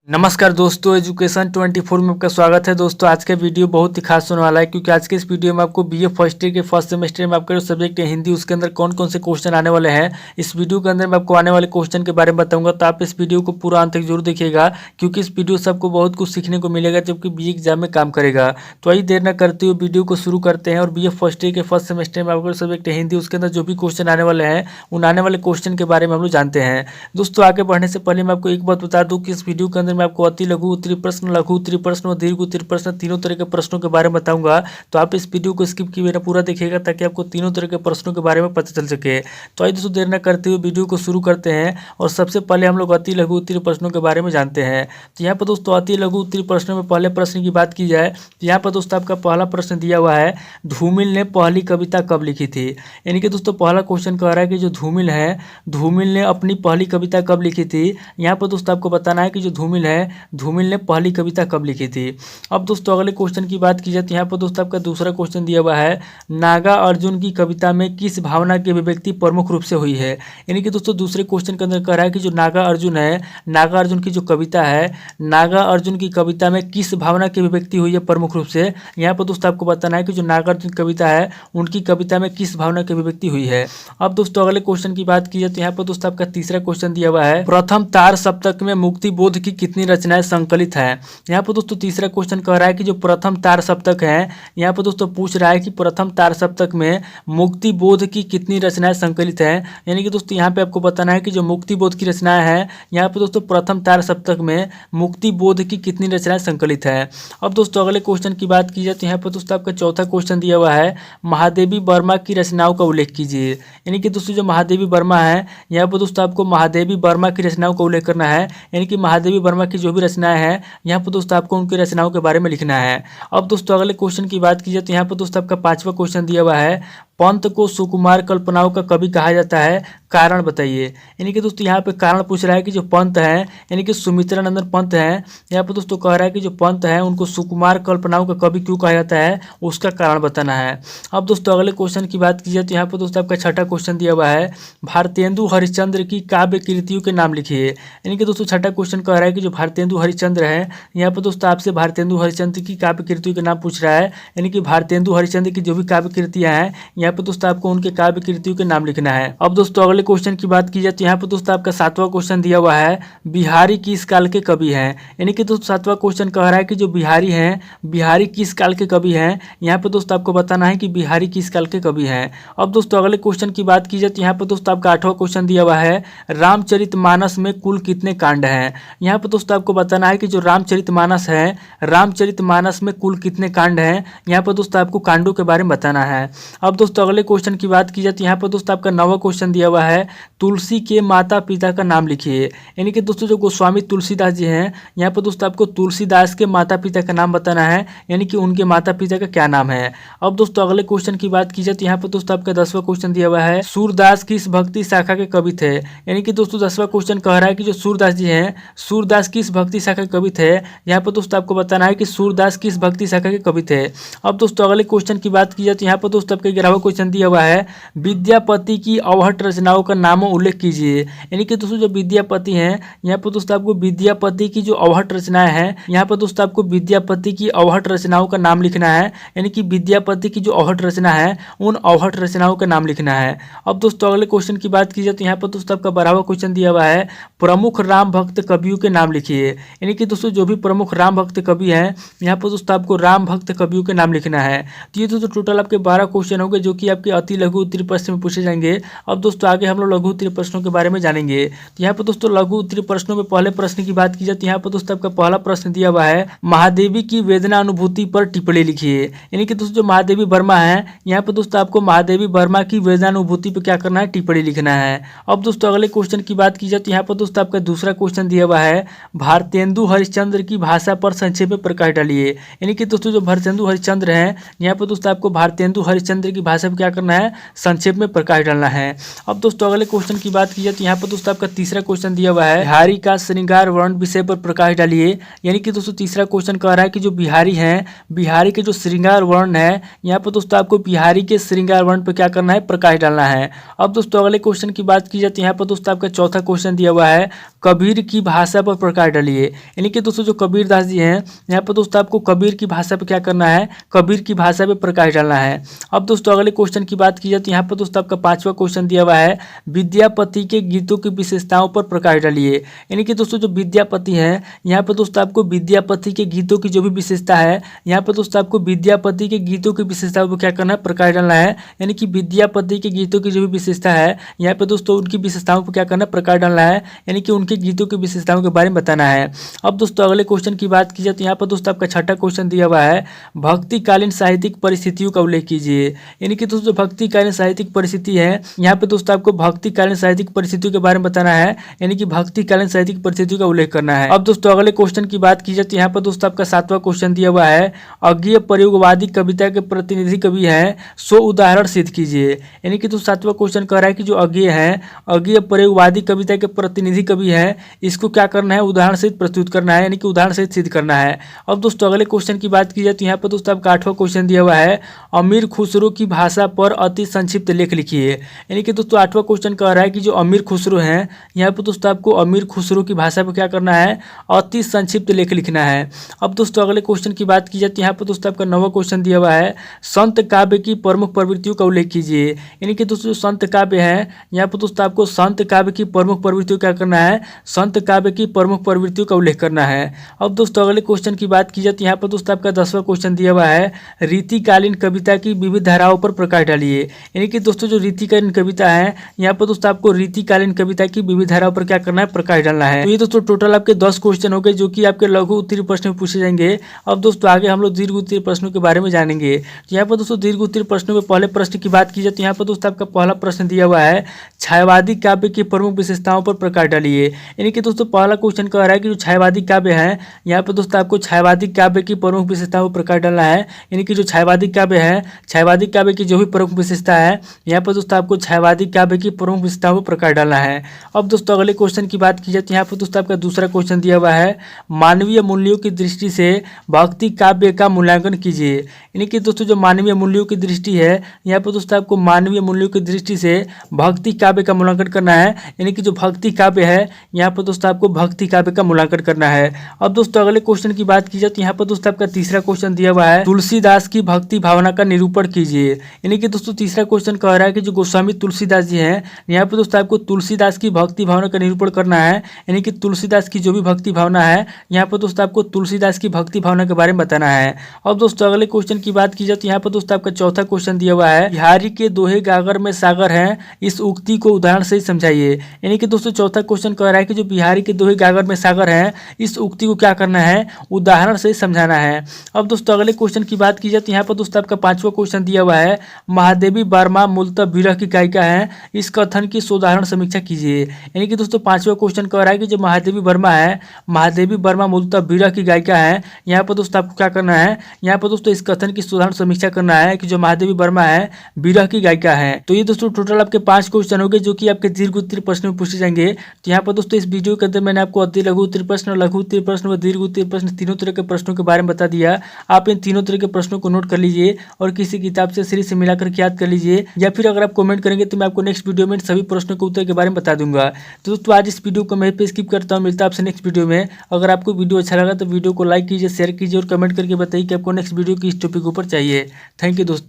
नमस्कार दोस्तों, एजुकेशन 24 में आपका स्वागत है। दोस्तों आज का वीडियो बहुत ही खास होने वाला है क्योंकि आज के इस वीडियो में आपको बीए फर्स्ट ईयर के फर्स्ट सेमेस्टर में आपका जो सब्जेक्ट है हिंदी, उसके अंदर कौन कौन से क्वेश्चन आने वाले हैं, इस वीडियो के अंदर मैं आपको आने वाले क्वेश्चन के बारे में बताऊंगा। तो आप इस वीडियो को पूरा अंत तक जरूर देखिएगा क्योंकि इस वीडियो से आपको बहुत कुछ सीखने को मिलेगा जबकि बीए एग्जाम में काम करेगा। तो आइए देर न करते हुए वीडियो को शुरू करते हैं और बीए फर्स्ट ईयर के फर्स्ट सेमेस्टर में आपका सब्जेक्ट है हिंदी, उसके अंदर जो भी क्वेश्चन आने वाले हैं उन आने वाले क्वेश्चन के बारे में हम लोग जानते हैं। दोस्तों आगे बढ़ने से पहले मैं आपको एक बात बता दूं कि इस वीडियो के अंदर मैं आपको अति लघु उत्तरीय प्रश्न, लघु उत्तरीय प्रश्न और दीर्घ उत्तरीय प्रश्न तीनों तरह के प्रश्नों के बारे में बताऊंगा। तो आप इस वीडियो को स्किप किए बिना पूरा देखिएगा ताकि आपको तीनों तरह के प्रश्नों के बारे में पता चल सके। तो आइए दोस्तों देर न करते हुए वीडियो को शुरू करते हैं और सबसे पहले हम लोग अति लघु उत्तरीय प्रश्नों के बारे में जानते हैं। तो यहाँ पर दोस्तों अति लघु उत्तरीय प्रश्नों में पहले प्रश्न की बात की जाए तो यहाँ पर दोस्तों आपका पहला प्रश्न दिया हुआ है, धूमिल ने पहली कविता कब लिखी थी। यानी कि दोस्तों पहला क्वेश्चन कह रहा है कि जो धूमिल है, धूमिल ने अपनी पहली कविता कब लिखी थी। यहाँ पर दोस्तों आपको बताना है कि जो धूमिल है, धूमिल ने पहली कविता कब लिखी थी। अब दोस्तों अगले क्वेश्चन की बात की जाए तो यहाँ पर दोस्तों आपका दूसरा क्वेश्चन दिया हुआ है, नागा अर्जुन की कविता में किस भावना की अभिव्यक्ति प्रमुख रूप से हुई है। यानी कि दोस्तों दूसरे क्वेश्चन के अंदर कह रहा है कि जो नागा अर्जुन है, नागा अर्जुन की जो कविता है, नागा अर्जुन की कविता में किस भावना की अभिव्यक्ति हुई है प्रमुख रूप से। यहाँ पर दोस्तों आपको बताना है कि जो नागा अर्जुन की कविता है उनकी कविता में किस भावना की अभिव्यक्ति हुई है। अब दोस्तों अगले क्वेश्चन की बात की जाए तो यहाँ पर दोस्तों आपका तीसरा क्वेश्चन दिया हुआ है, प्रथम तार सप्तक में मुक्ति बोध की कितनी रचनाएं संकलित है। यहाँ पर दोस्तों तीसरा क्वेश्चन कह रहा है कि जो प्रथम तार सप्तक है, यहाँ पर दोस्तों पूछ रहा है कि प्रथम तार सप्तक में मुक्ति बोध की कितनी रचनाएं संकलित है। यानी कि दोस्तों यहाँ पे आपको बताना है कि जो मुक्ति बोध की रचनाएं हैं, यहाँ पे दोस्तों प्रथम तार सप्तक में मुक्ति बोध की कितनी रचनाएं संकलित है। अब दोस्तों अगले क्वेश्चन की बात की जाए तो यहाँ पर दोस्तों आपका चौथा क्वेश्चन दिया हुआ है, महादेवी वर्मा की रचनाओं का उल्लेख कीजिए। यानी कि दोस्तों जो महादेवी वर्मा है, यहाँ पर दोस्तों आपको महादेवी वर्मा की रचनाओं का उल्लेख करना है। यानी कि महादेवी वर्मा की जो भी रचनाएं हैं, यहाँ पर दोस्तों आपको उनकी रचनाओं के बारे में लिखना है। अब दोस्तों अगले क्वेश्चन की बात की जाए तो यहाँ पर दोस्तों आपका पांचवा क्वेश्चन दिया हुआ है, पंत को सुकुमार कल्पनाओं का कवि कहा जाता है, कारण बताइए। यानी कि दोस्तों यहाँ पे कारण पूछ रहा है कि जो पंत है, यानी कि सुमित्रा नंदन पंत है, यहाँ पे दोस्तों कह रहा है कि जो पंत है उनको सुकुमार कल्पनाओं का कवि क्यों कहा जाता है, उसका कारण बताना है। अब दोस्तों अगले क्वेश्चन की बात की जाए तो यहाँ पर दोस्तों आपका छठा क्वेश्चन दिया हुआ है, भारतेंदु हरिश्चंद्र की काव्य कृतियों के नाम लिखिए। यानी कि दोस्तों छठा क्वेश्चन कह रहा है कि जो भारतेंदु हरिश्चंद्र है, यहाँ पर दोस्तों आपसे भारतेंदु हरिश्चंद्र की काव्य कृतियों के नाम पूछ रहा है। यानी कि भारतेंदु हरिश्चंद्र की जो भी काव्य कृतियां हैं, यहाँ पे दोस्तों आपको उनके काव्य कृतियों के नाम लिखना है। अब दोस्तों अगले क्वेश्चन की बात की जाए तो यहाँ पे दोस्तों आपका सातवां क्वेश्चन दिया हुआ है, बिहारी किस काल के कवि हैं। यानी कि दोस्तों सातवां क्वेश्चन कह रहा है कि जो बिहारी हैं, बिहारी किस काल के कवि हैं। यहाँ पे दोस्तों आपको बताना है कि बिहारी किस काल के कवि हैं। अब दोस्तों अगले क्वेश्चन की बात की जाए तो यहाँ पे दोस्तों आपका आठवां क्वेश्चन दिया हुआ है, रामचरितमानस में कुल कितने कांड हैं। यहाँ पे दोस्तों आपको बताना है कि जो रामचरितमानस है, रामचरितमानस में कुल कितने कांड हैं। यहाँ पर दोस्तों आपको कांडों के बारे में बताना है। अब दोस्तों अगले क्वेश्चन की बात की जाए तो यहाँ पर दोस्तों आपका नौवां क्वेश्चन दिया हुआ है, तुलसी के माता पिता का नाम लिखिए। यानी कि दोस्तों जो गोस्वामी तुलसीदास जी हैं, यहाँ पर दोस्तों आपको तुलसीदास के माता पिता का नाम बताना है, यानी कि उनके माता पिता का क्या नाम है। अब दोस्तों अगले क्वेश्चन की बात की जाए तो यहाँ पर दोस्तों आपका 10वां क्वेश्चन दिया हुआ है, सूरदास किस भक्ति शाखा के कवि थे। यानी कि दोस्तों 10वां क्वेश्चन कह रहा है कि जो सूरदास जी हैं, सूरदास किस भक्ति शाखा के कवि थे। यहाँ पर दोस्तों आपको बताना है कि सूरदास किस भक्ति शाखा के कवि थे। अब दोस्तों अगले क्वेश्चन की बात की जाए तो यहाँ पर दोस्तों आपका 11वां क्वेश्चन दिया हुआ है, विद्यापति की अवहट रचनाओं का नाम उल्लेख कीजिए। यानी कि दोस्तों जो विद्यापति हैं, यहाँ पर दोस्तों आपको विद्यापति की जो अवहट रचनाएं हैं, यहाँ पर दोस्तों आपको विद्यापति की अवहट रचनाओं का नाम लिखना है। यानी कि विद्यापति की जो अवहट रचना है, उन अवहट रचनाओं का नाम लिखना है। अब दोस्तों अगले क्वेश्चन की बात की जाए तो यहाँ पर दोस्तों आपका 12वां क्वेश्चन दिया हुआ है, प्रमुख राम भक्त कवियों के नाम लिखिए। यानी कि दोस्तों जो भी प्रमुख राम भक्त कवि हैं, यहाँ पर दोस्तों आपको राम भक्त कवियों के नाम लिखना है। तो ये दोस्तों टोटल आपके 12 क्वेश्चन होंगे जो कि आपके अति लघु उत्तरीय प्रश्न में पूछे जाएंगे। अब दोस्तों आगे हम लोग लघु उत्तरीय प्रश्नों के बारे में जानेंगे। तो यहाँ पर दोस्तों लघु उत्तरीय प्रश्नों में पहले प्रश्न की बात की जाए तो यहाँ पर दोस्तों आपका पहला प्रश्न दिया हुआ है, महादेवी की वेदना अनुभूति पर टिप्पणी लिखिए। यानी कि दोस्तों जो महादेवी वर्मा है, यहाँ पर दोस्तों आपको महादेवी वर्मा की वेदना अनुभूति पर क्या करना है, टिप्पणी लिखना है। अब दोस्तों अगले क्वेश्चन की बात की जाए तो यहाँ पर दोस्तों आपका दूसरा क्वेश्चन दिया हुआ है, भारतेंदु हरिश्चंद्र की भाषा पर संक्षेप में प्रकाश डालिए। यानी कि दोस्तों जो भारतेंदु हरिश्चंद्र हैं, यहाँ पर दोस्तों आपको भारतेंदु हरिश्चंद्र की भाषा भाषा पर क्या करना है, संक्षेप में प्रकाश डालना है। अब दोस्तों अगले क्वेश्चन की बात की जाए तो यहाँ पर दोस्तों आपका तीसरा क्वेश्चन दिया हुआ है, बिहारी का श्रृंगार वर्ण विषय पर प्रकाश डालिए। यानी कि दोस्तों तीसरा क्वेश्चन कह रहा है कि जो बिहारी हैं, बिहारी के जो श्रृंगार वर्ण है, यहाँ पर दोस्तों आपको बिहारी के श्रृंगार वर्ण पर क्या करना है, प्रकाश डालना है। अब दोस्तों अगले क्वेश्चन की बात की जाए तो यहाँ पर दोस्तों आपका चौथा क्वेश्चन दिया हुआ है, कबीर की भाषा पर प्रकाश डालिए। यानी कि दोस्तों जो कबीर दास जी हैं, यहाँ पर दोस्तों आपको कबीर की भाषा पर क्या करना है, कबीर की भाषा पर प्रकाश डालना है। अब दोस्तों अगले क्वेश्चन की बात की जाए तो यहाँ पर दोस्तों आपका पांचवा क्वेश्चन दिया हुआ है, विद्यापति के गीतों की विशेषताओं पर प्रकाश डालिए। यानी कि दोस्तों जो विद्यापति हैं, यहाँ पर दोस्तों आपको विद्यापति के गीतों की जो भी विशेषता है, यहाँ पर दोस्तों आपको विद्यापति के गीतों की विशेषताओं पर क्या करना है, प्रकाश डालना है। यानी कि विद्यापति के गीतों की जो भी विशेषता है, यहाँ पर दोस्तों उनकी विशेषताओं पर क्या करना है, प्रकाश डालना है। यानी कि उनके गीतों की विशेषताओं के बारे में बताना है। अब दोस्तों अगले क्वेश्चन की बात की जाए तो यहाँ पर दोस्तों आपका छठा क्वेश्चन दिया हुआ है, भक्तिकालीन साहित्यिक परिस्थितियों का उल्लेख कीजिए। यानी कि दोस्तों भक्तिकालीन साहित्यिक परिस्थिति है, यहाँ पे दोस्तों आपको भक्तिकालीन साहित्यिक परिस्थितियों के बारे में बताना है। यानी कि भक्तिकालीन साहित्यिक परिस्थितियों का उल्लेख करना है। अब दोस्तों अगले क्वेश्चन की बात की जाए तो यहाँ पर दोस्तों आपका सातवां क्वेश्चन दिया हुआ है, अज्ञेय प्रयोगवादी कविता के प्रतिनिधि कवि हैं, सो उदाहरण सिद्ध कीजिए। यानी कि दोस्तों सातवां क्वेश्चन कह रहा है कि जो अज्ञेय है, अज्ञेय प्रयोगवादी कविता के प्रतिनिधि कवि है, इसको क्या करना है, उदाहरण सहित प्रस्तुत करना है। यानी कि उदाहरण सहित सिद्ध करना है। अब दोस्तों अगले क्वेश्चन की बात की जाए तो यहाँ पर दोस्तों आपका आठवां क्वेश्चन दिया हुआ है, अमीर खुसरो की भाषा पर अति संक्षिप्त लेख लिखिए। यानी कि दोस्तों आठवां क्वेश्चन कह रहा है कि जो अमीर खुसरो हैं, यहाँ पर दोस्तों आपको अमीर खुसरो की भाषा पर क्या करना है, अति संक्षिप्त लेख लिखना है। अब दोस्तों अगले क्वेश्चन की बात की जाए तो यहाँ पर दोस्तों आपका नौवां क्वेश्चन दिया हुआ है, संत काव्य की प्रमुख प्रवृत्तियों का उल्लेख कीजिए। यानी कि दोस्तों संत काव्य है, यहाँ पर दोस्तों आपको संत काव्य की प्रमुख प्रवृत्तियों क्या करना है, संत काव्य की प्रमुख प्रवृत्तियों का उल्लेख करना है। अब दोस्तों अगले क्वेश्चन की बात की जाए तो यहाँ पर दोस्तों आपका 10वां क्वेश्चन दिया हुआ है, रीतिकालीन कविता की विविध धाराओं पर प्रकाश डालिए। यानी कि दोस्तों जो रीतिकालीन कविता है, यहाँ पर दोस्तों आपको रीतिकालीन कविता की विविध धाराओं पर क्या करना है, प्रकाश डालना है। तो ये दोस्तों टोटल आपके 10 क्वेश्चन हो गए जो कि आपके लघु उत्तरीय प्रश्न में पूछे जाएंगे। अब दोस्तों आगे हम लोग दीर्घ उत्तरीय प्रश्नों के बारे में जानेंगे। तो यहाँ पर दोस्तों दीर्घ उत्तरीय प्रश्नों में पहले प्रश्न की बात की जाए तो यहाँ पर दोस्तों आपका पहला प्रश्न दिया हुआ है, छायावादी काव्य की प्रमुख विशेषताओं पर प्रकाश डालिए। यानी कि दोस्तों पहला क्वेश्चन कह रहा है कि जो छायावादी काव्य है, यहाँ पर दोस्तों आपको छायावादी काव्य की प्रमुख विशेषताओं पर प्रकाश डालना है। यानी कि जो छायावादी काव्य है, छायावादी काव्य की जो भी प्रमुख विशेषता है, यहाँ पर दोस्तों आपको छायावादी काव्य की प्रमुख विशेषताओं पर प्रकाश डालना है। अब दोस्तों अगले क्वेश्चन की बात की जाए तो यहाँ पर दोस्तों आपका दूसरा क्वेश्चन दिया हुआ है, मानवीय मूल्यों की दृष्टि से भक्ति काव्य का मूल्यांकन कीजिए। यानी कि दोस्तों जो मानवीय मूल्यों की दृष्टि है, यहाँ पर दोस्तों आपको मानवीय मूल्यों की दृष्टि से भक्ति काव्य का मूल्यांकन करना है। यानी कि जो भक्ति काव्य है, यहाँ पर दोस्तों आपको भक्ति काव्य का मूल्यांकन करना है। अब दोस्तों अगले क्वेश्चन की बात की जाए तो यहाँ पर दोस्तों आपका तीसरा क्वेश्चन दिया हुआ है, तुलसीदास की भक्ति भावना का निरूपण कीजिए। यानी कि दोस्तों तीसरा क्वेश्चन कह रहा है कि जो गोस्वामी तुलसीदास जी हैं, यहाँ पर दोस्तों आपको तुलसीदास की भक्ति भावना का निरूपण करना है। यानी कि तुलसीदास की जो भी भक्ति भावना है, यहाँ पर दोस्तों आपको तुलसीदास की भक्ति भावना के बारे में बताना है। अब दोस्तों अगले क्वेश्चन की बात की जाए तो यहाँ पर दोस्तों आपका चौथा क्वेश्चन दिया हुआ है, बिहारी के दोहे गागर में सागर हैं, इस उक्ति को उदाहरण से समझाइए। यानी कि दोस्तों चौथा क्वेश्चन कह रहा है कि जो बिहारी के दोहे गागर में सागर हैं, इस उक्ति को क्या करना है, उदाहरण से समझाना है। अब दोस्तों अगले क्वेश्चन की बात की जाए तो यहाँ पर दोस्तों आपका पांचवा क्वेश्चन दिया हुआ है, महादेवी वर्मा मूलतः विरह की गायिका है, इस कथन की सुधारण समीक्षा कीजिए। यानी कि दोस्तों पांचवा क्वेश्चन कह रहा है कि जो महादेवी वर्मा है, महादेवी वर्मा मूलतः विरह की गायिका है। यहाँ पर दोस्तों आपको क्या करना है, यहाँ पर दोस्तों इस कथन की सुधारण समीक्षा करना है कि जो महादेवी वर्मा है विरह की गायिका है। तो ये दोस्तों टोटल आपके 5 क्वेश्चन हो गए जो कि आपके दीर्घ उत्तरीय प्रश्न में पूछे जाएंगे। तो यहाँ पर दोस्तों इस वीडियो के अंदर मैंने आपको अति लघु उत्तरीय प्रश्न, लघु उत्तरीय प्रश्न व दीर्घ उत्तरीय प्रश्न तीनों तरह के प्रश्नों के बारे में बता दिया। आप इन तीनों तरह के प्रश्नों को नोट कर लीजिए और किसी किताब से सीरीज से मिलाकर याद कर लीजिए, या फिर अगर आप कमेंट करेंगे तो मैं आपको नेक्स्ट वीडियो में सभी प्रश्नों के उत्तर के बारे में बता दूंगा। तो दोस्तों आज इस वीडियो को मैं पे स्किप करता हूँ, मिलता है आपसे नेक्स्ट वीडियो में। अगर आपको वीडियो अच्छा लगा तो वीडियो को लाइक कीजिए, शेयर कीजिए और कमेंट करके बताइए कि आपको नेक्स्ट वीडियो किस टॉपिक के ऊपर चाहिए। थैंक यू दोस्तों।